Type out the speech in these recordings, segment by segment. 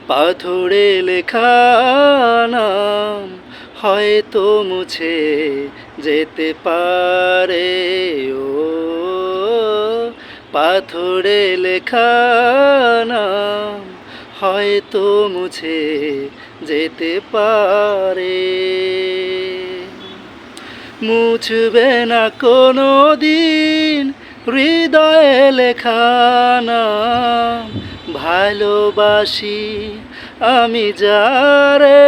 পাথরে লেখা নাম হয়তো মুছে যেতে পারে। ও পাথরে লেখা নাম হয়তো মুছে যেতে পারে। মুছবে না কোনো দিন হৃদয়ে লেখা নাম, ভালোবাসি আমি যারে।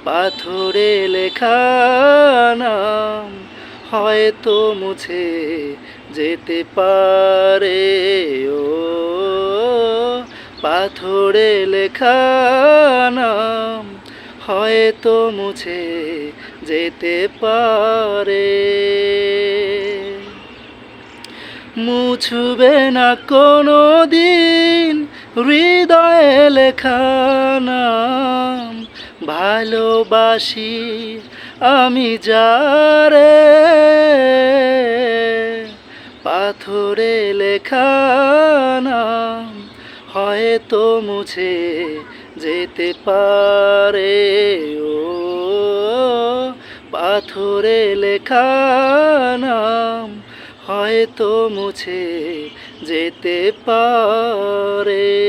পাথরে লেখা নাম হয়তো মুছে যেতে পারে। ও পাথরে লেখা নাম হয়তো মুছে যেতে পারে। মুছবে না কোনো দিন হৃদয়ে লেখা নাম, ভালোবাসি আমি যারে। পাথরে লেখা নাম হয়তো মুছে যেতে পারে। ও পাথরে লেখা নাম হয়তো মুছে যেতে পারে।